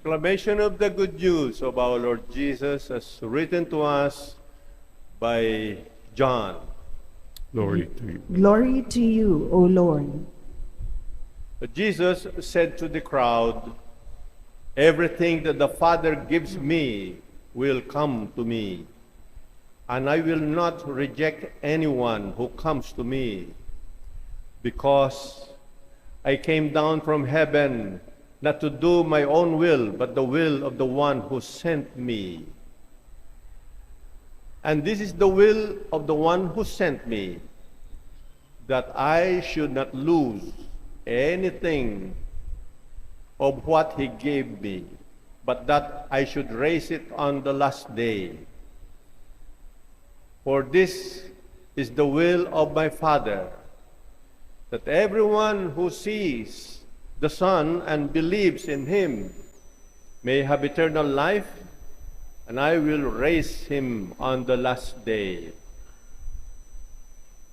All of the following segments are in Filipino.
Proclamation of the good news of our Lord Jesus as written to us by John. Glory to you. Glory to you, O Lord. But Jesus said to the crowd, "Everything that the Father gives me will come to me, and I will not reject anyone who comes to me, because I came down from heaven not to do my own will, but the will of the one who sent me. And this is the will of the one who sent me, that I should not lose anything of what he gave me, but that I should raise it on the last day. For this is the will of my Father, that everyone who sees the Son and believes in him may have eternal life, and I will raise him on the last day."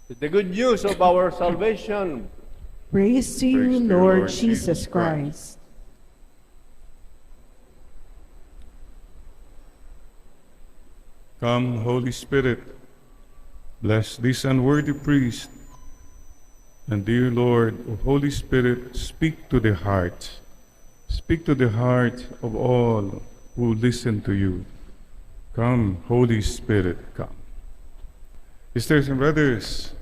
It's the good news of our salvation. Praise to you, Praise to you, Lord Lord Jesus Jesus Christ. Come, Holy Spirit, bless this unworthy priest. And dear Lord, O Holy Spirit, speak to the heart. Speak to the heart of all who listen to you. Come, Holy Spirit, come. Sisters and brothers,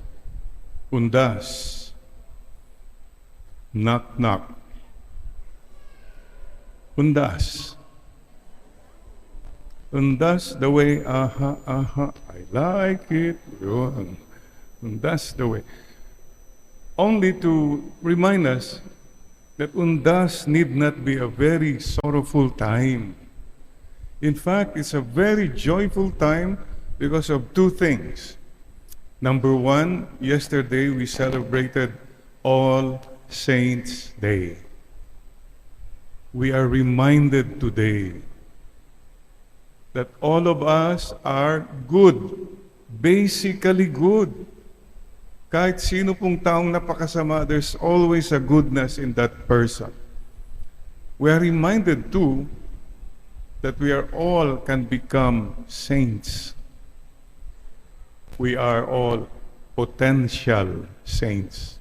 undas, knock, knock. Undas. Undas the way, aha, aha, I like it. Yun. Undas the way. Only to remind us that undas need not be a very sorrowful time. In fact, it's a very joyful time because of two things. Number one, yesterday we celebrated All Saints' Day. We are reminded today that all of us are good, basically good. Kahit sino pong taong napakasama, there's always a goodness in that person. We are reminded too that we are all can become saints. We are all potential saints.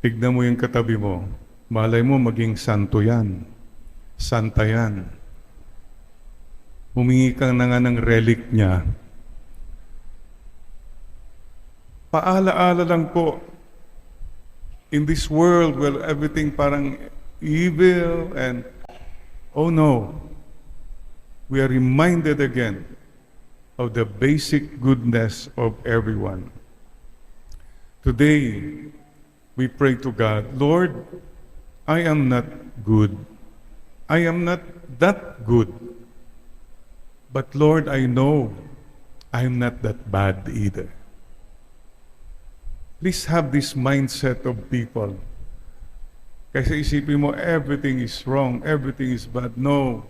Tignan mo yung katabi mo. Malay mo maging santo yan. Santa yan. Humingi ka na nga ng relic niya. Paala-ala lang po, in this world where everything parang evil and, oh no, we are reminded again of the basic goodness of everyone. Today, we pray to God, Lord, I am not good. I am not that good. But Lord, I know I am not that bad either. Please have this mindset of people. Kasi isipin mo, everything is wrong, everything is bad. No.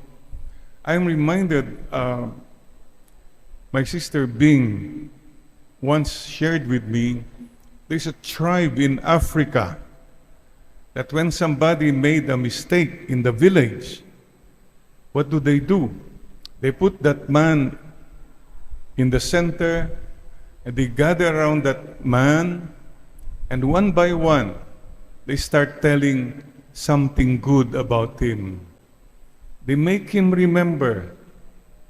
I'm reminded, my sister Bing once shared with me, there's a tribe in Africa that when somebody made a mistake in the village, what do? They put that man in the center, and they gather around that man, and one by one, they start telling something good about him. They make him remember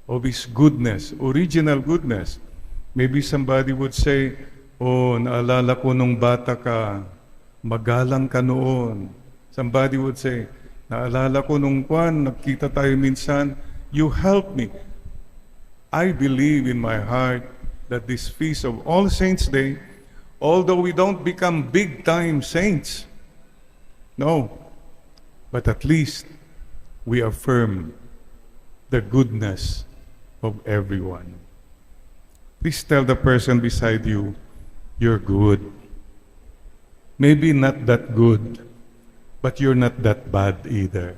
of his goodness, original goodness. Maybe somebody would say, oh, naalala ko nung bata ka, magalang ka noon. Somebody would say, naalala ko nung nagkita tayo minsan, you helped me. I believe in my heart that this feast of All Saints' Day, although we don't become big-time saints, no, but at least we affirm the goodness of everyone. Please tell the person beside you, you're good. Maybe not that good, but you're not that bad either.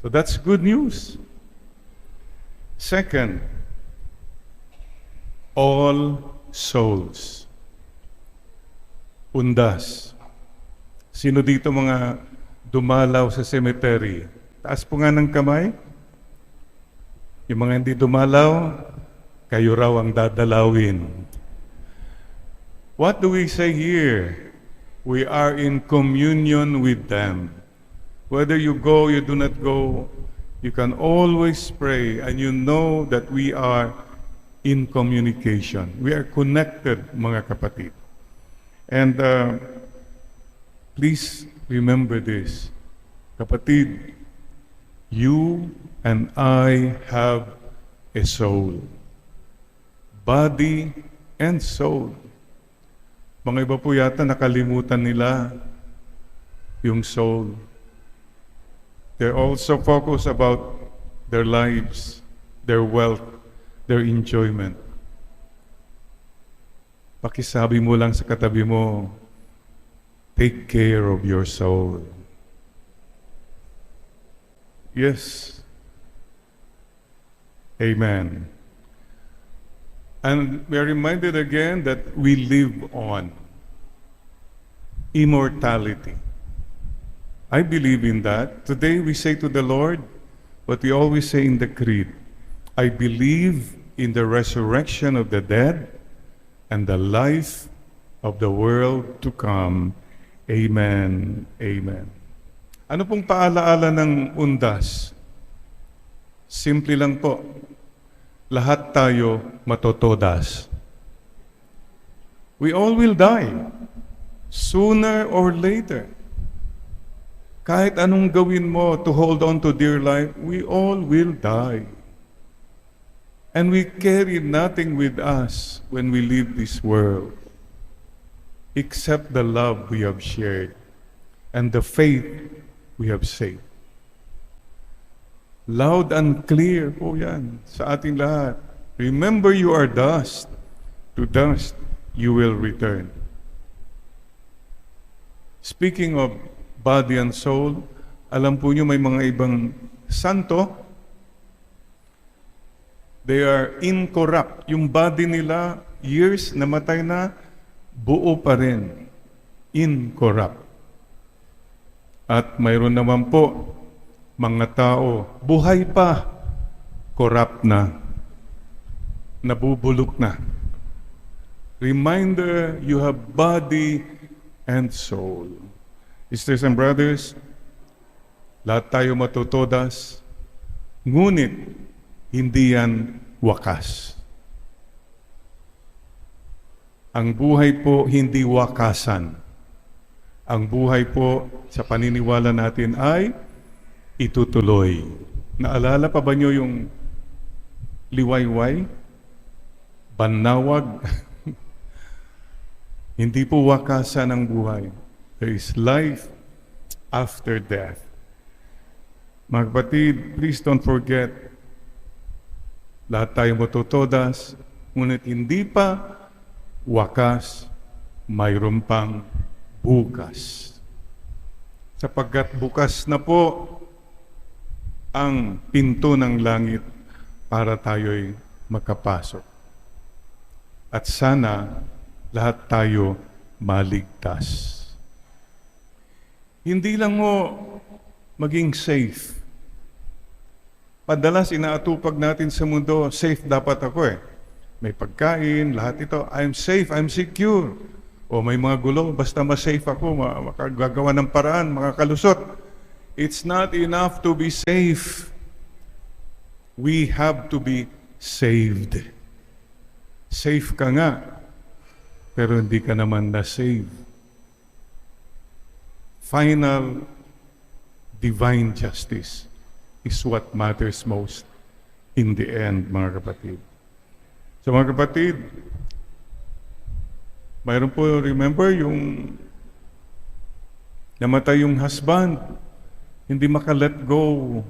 So that's good news. Second, all souls. Undas. Sino dito mga dumalaw sa cemetery? Taas po nga ng kamay. Yung mga hindi dumalaw, kayo raw ang dadalawin. What do we say here? We are in communion with them. Whether you go, you do not go, you can always pray and you know that we are in communication. We are connected, mga kapatid. And please remember this. Kapatid, you and I have a soul. Body and soul. Mga iba po yata nakalimutan nila yung soul. They're also focused about their lives, their wealth, their enjoyment. Pakisabi mo lang sa katabi mo, take care of your soul. Yes. Amen. And we are reminded again that we live on immortality. I believe in that. Today we say to the Lord what we always say in the Creed. I believe in the resurrection of the dead and the life of the world to come. Amen. Amen. Ano pong paalaala ng undas? Simple lang po. Lahat tayo matotodas. We all will die, sooner or later. Kahit anong gawin mo to hold on to dear life, we all will die. And we carry nothing with us when we leave this world, except the love we have shared and the faith we have saved. Loud and clear po yan sa ating lahat. Remember you are dust. To dust you will return. Speaking of body and soul, alam po nyo may mga ibang santo, they are incorrupt. Yung body nila, years, namatay na, buo pa rin. Incorrupt. At mayroon naman po, mga tao, buhay pa, corrupt na, nabubulok na. Reminder, you have body and soul. Sisters and brothers, lahat tayo matutodas, ngunit hindi yan wakas. Ang buhay po hindi wakasan. Ang buhay po sa paniniwala natin ay itutuloy. Naalala pa ba nyo yung liwayway? Banawag? Hindi po wakasan ang buhay. There is life after death. Mga kapatid, please don't forget, lahat tayo matutodas, ngunit hindi pa wakas, mayroon pang bukas. Sapagkat bukas na po ang pinto ng langit para tayo'y makapasok. At sana lahat tayo maligtas. Hindi lang mo maging safe. Padalas inaatupag natin sa mundo, safe dapat ako eh. May pagkain, lahat ito, I'm safe, I'm secure. O may mga gulo, basta ma-safe ako, makagagawa ng paraan, makakalusot. It's not enough to be safe. We have to be saved. Safe ka nga, pero hindi ka naman na-save. Final divine justice is what matters most in the end, mga kapatid. So mga kapatid, mayroon po, remember, yung namatay yung husband, hindi maka-let go.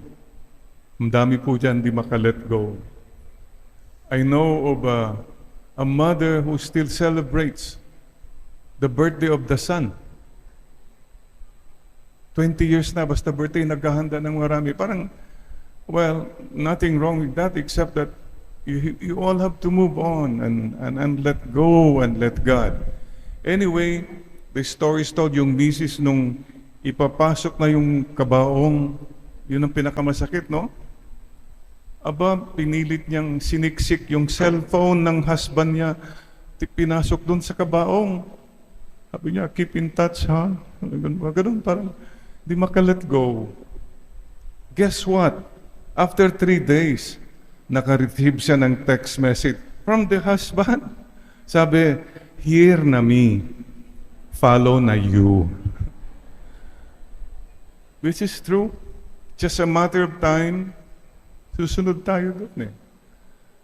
Ang dami po dyan, hindi maka-let go. I know of a mother who still celebrates the birthday of the son. 20 years na, basta birthday, naghahanda ng marami. Parang, well, nothing wrong with that except that you all have to move on and let go and let God. Anyway, the story is told, yung misis nung ipapasok na yung kabaong Yun ang pinakamasakit, no? Aba, pinilit niyang siniksik yung cellphone ng husband niya. Pinasok doon sa kabaong. Sabi niya, keep in touch, ha? Ganun, parang di makalet go. Guess what? After 3 days, naka-receive siya ng text message from the husband. Sabi, hear na me, follow na you. Which is true. Just a matter of time, susunod tayo doon eh.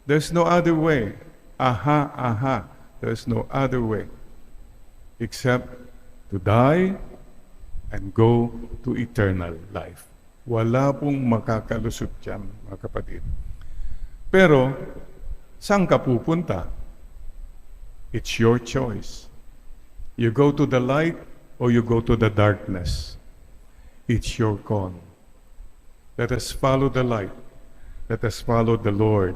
There's no other way. Aha. There's no other way except to die and go to eternal life. Wala pong makakalusot dyan, mga kapatid. Pero, saan ka pupunta? It's your choice. You go to the light or you go to the darkness. It's your call. Let us follow the light. Let us follow the Lord.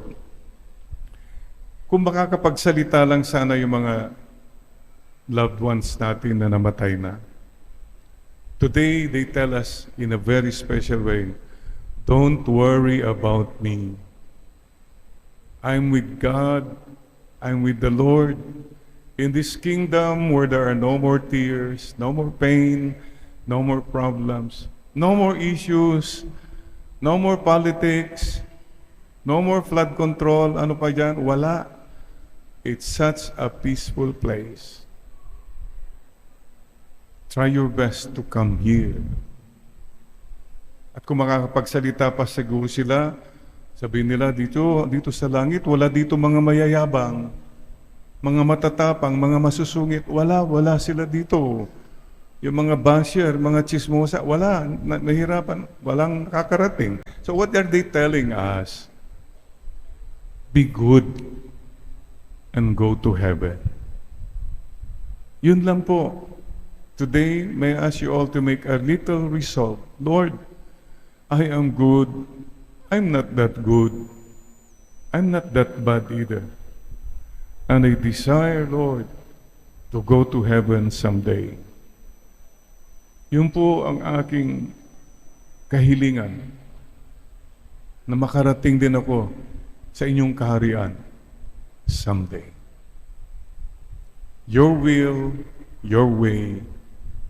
Kung makakapagsalita lang sana yung mga loved ones natin na namatay na. Today, they tell us in a very special way, don't worry about me. I'm with God. I'm with the Lord. In this kingdom where there are no more tears, no more pain, no more problems, no more issues, no more politics, no more flood control, ano pa dyan? Wala. It's such a peaceful place. Try your best to come here. At kung makakapagsalita pa siguro sila, sabihin nila, dito sa langit, wala dito mga mayayabang, mga matatapang, mga masusungit. Wala sila dito. Yung mga basher, mga chismosa, wala, nahirapan, walang kakarating. So what are they telling us? Be good and go to heaven. Yun lang po. Today, may I ask you all to make a little resolve. Lord, I am good. I'm not that good. I'm not that bad either. And I desire, Lord, to go to heaven someday. Yun po ang aking kahilingan na makarating din ako sa inyong kaharian someday. Your will, your way,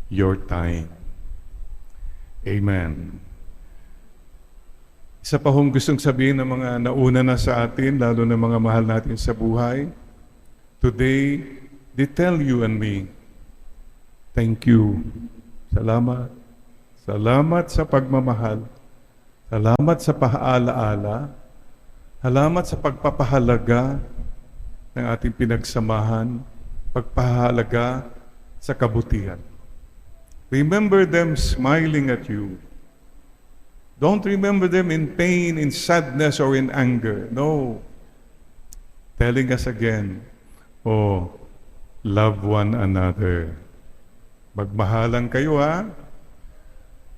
your time. Amen. Isa pa hong gustong sabihin ng mga nauna na sa atin, lalo na mga mahal natin sa buhay. Today, they tell you and me, thank you. Salamat. Salamat sa pagmamahal. Salamat sa paalaala. Salamat sa pagpapahalaga ng ating pinagsamahan, pagpahalaga sa kabutihan. Remember them smiling at you. Don't remember them in pain, in sadness, or in anger. No. Telling us again, oh, love one another. Magmahalan kayo, ha?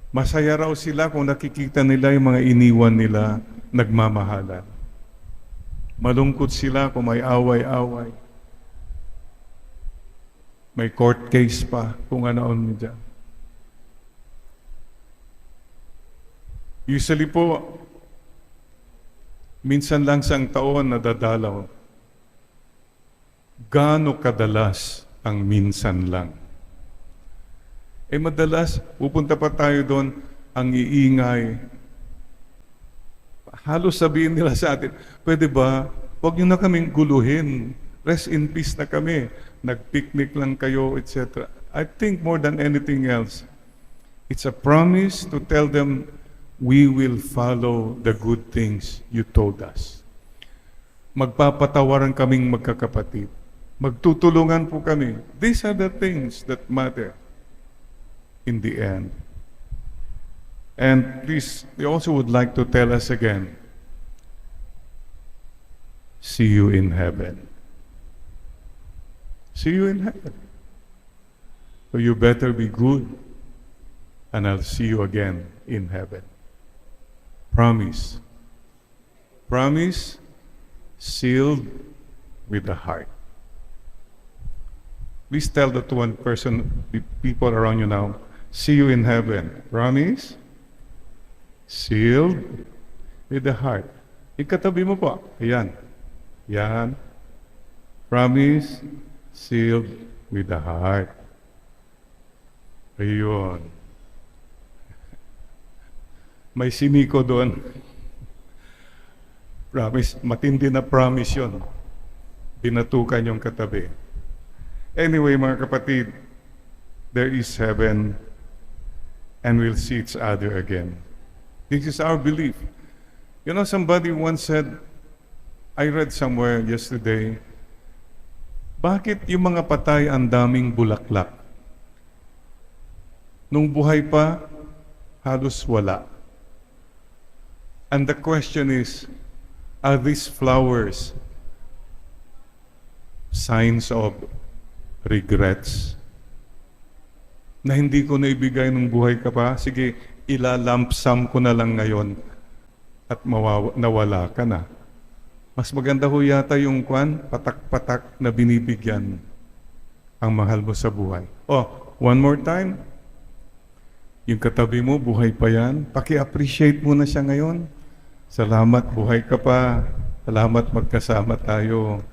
Masaya raw sila kung nakikita nila yung mga iniwan nila nagmamahalan. Malungkot sila kung may away-away. May court case pa kung ano-ano dyan. Usually po, minsan lang sa taon nadadalaw. Gaano kadalas ang minsan lang? Madalas, pupunta pa tayo doon, ang iingay. Halos sabihin nila sa atin, pwede ba, huwag niyo na kaming guluhin. Rest in peace na kami. Nag-picnic lang kayo, etc. I think more than anything else, it's a promise to tell them, we will follow the good things you told us. Magpapatawaran kaming magkakapatid. Magtutulungan po kami. These are the things that matter in the end. And please, we also would like to tell us again, see you in heaven. See you in heaven. So you better be good, and I'll see you again in heaven. Promise. Promise sealed with the heart. Please tell that one person, the people around you now, see you in heaven. Promise? sealed with the heart. Ikatabi mo po. Ayan. Yan. Promise, sealed with the heart. Ayun. May simiko doon. Promise, matindi na promise yun. Binatukan yung katabi. Anyway, mga kapatid, there is heaven and we'll see each other again. This is our belief. You know, somebody once said, I read somewhere yesterday, bakit yung mga patay ang daming bulaklak? Nung buhay pa, halos wala. And the question is, are these flowers signs of regrets? Na hindi ko naibigay nung buhay ka pa, sige, ilalampsam ko na lang ngayon at nawala ka na. Mas maganda ho yata yung patak-patak na binibigyan ang mahal mo sa buhay. Oh, one more time. Yung katabi mo, buhay pa yan. Paki-appreciate mo na siya ngayon. Salamat, buhay ka pa. Salamat, magkasama tayo.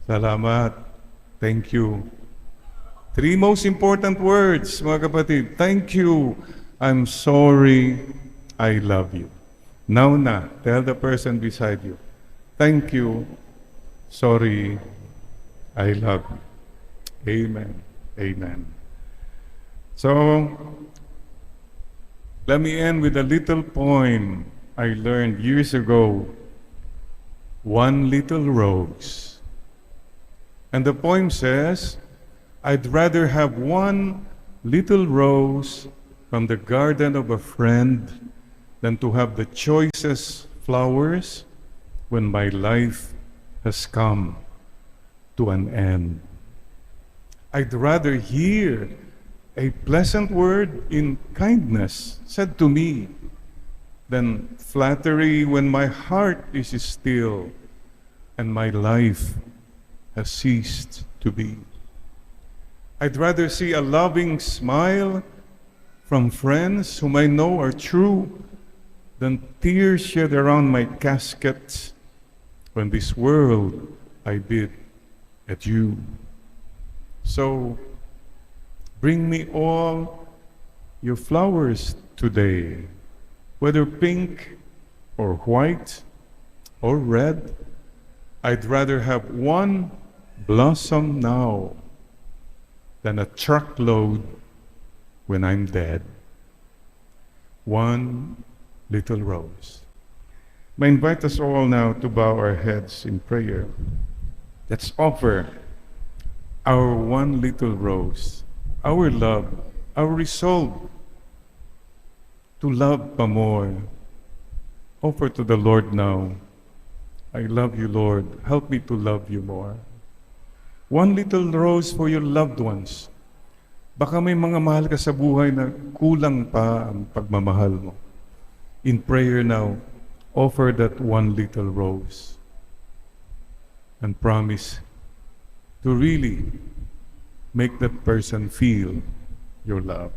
Salamat. Thank you. 3 most important words, mga kapatid. Thank you. I'm sorry. I love you. Now na, tell the person beside you. Thank you. Sorry. I love you. Amen. Amen. So, let me end with a little poem I learned years ago. One little rose. And the poem says, I'd rather have one little rose from the garden of a friend than to have the choicest flowers when my life has come to an end. I'd rather hear a pleasant word in kindness said to me than flattery when my heart is still and my life has ceased to be. I'd rather see a loving smile from friends whom I know are true than tears shed around my casket when this world I bid adieu. So, bring me all your flowers today, whether pink or white or red. I'd rather have one blossom now than a truckload when I'm dead. One little rose. I invite us all now to bow our heads in prayer. Let's offer our one little rose, our love, our resolve to love pa more. Offer to the Lord now. I love you, Lord. Help me to love you more. One little rose for your loved ones. Baka may mga mahal ka sa buhay na kulang pa ang pagmamahal mo. In prayer now, offer that one little rose and promise to really make that person feel your love.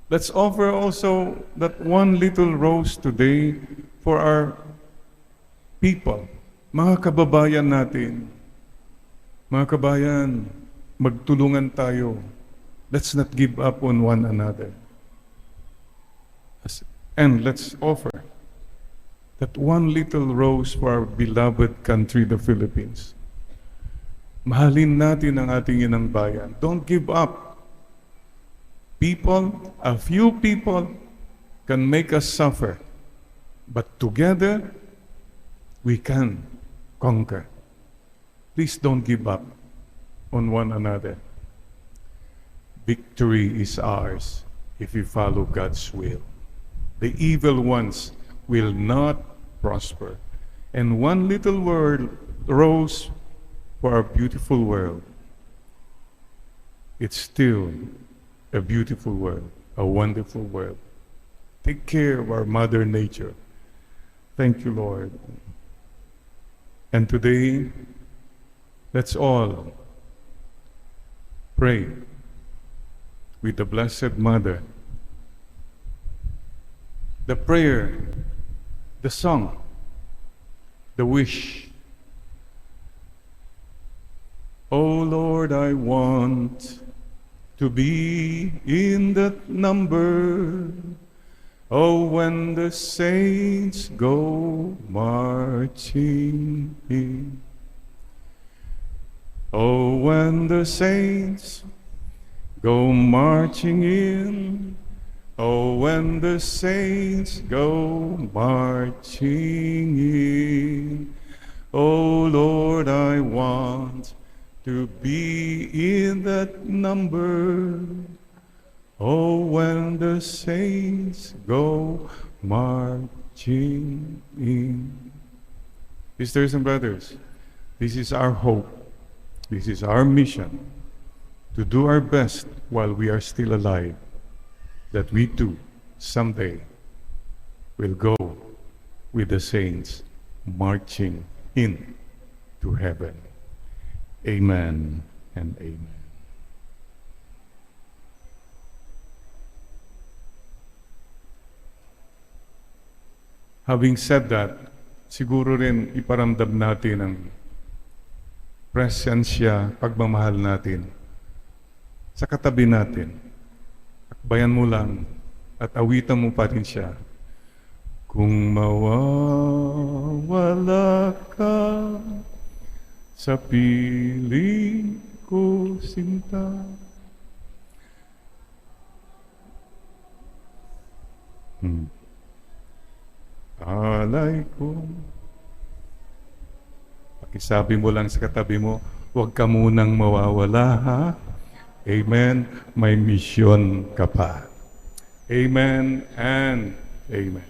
Let's offer also that one little rose today for our people, mga kababayan natin. Mga kabayan, magtulungan tayo. Let's not give up on one another. And let's offer that one little rose for our beloved country, the Philippines. Mahalin natin ang ating inang bayan. Don't give up. People, a few people can make us suffer. But together, we can conquer. Please don't give up on one another. Victory is ours if we follow God's will. The evil ones will not prosper. And one little word rose for our beautiful world. It's still a beautiful world, a wonderful world. Take care of our Mother Nature. Thank you, Lord. And today, let's all pray with the Blessed Mother the prayer, the song, the wish. Oh Lord, I want to be in that number. Oh, when the saints go marching in. Oh, when the saints go marching in. Oh, when the saints go marching in. Oh, Lord, I want to be in that number. Oh, when the saints go marching in. Sisters and brothers, this is our hope. This is our mission, to do our best while we are still alive, that we too, someday, will go with the saints marching in to heaven. Amen and amen. Having said that, siguro rin iparamdam natin ang presensya, pagmamahal natin sa katabi natin. Akbayan mo lang at awitan mo pa rin siya. Kung mawawala ka sa piling ko, sinta. Alay ko. Pakisabi mo lang sa katabi mo, huwag ka munang mawawala, ha? Amen. May misyon ka pa. Amen and amen.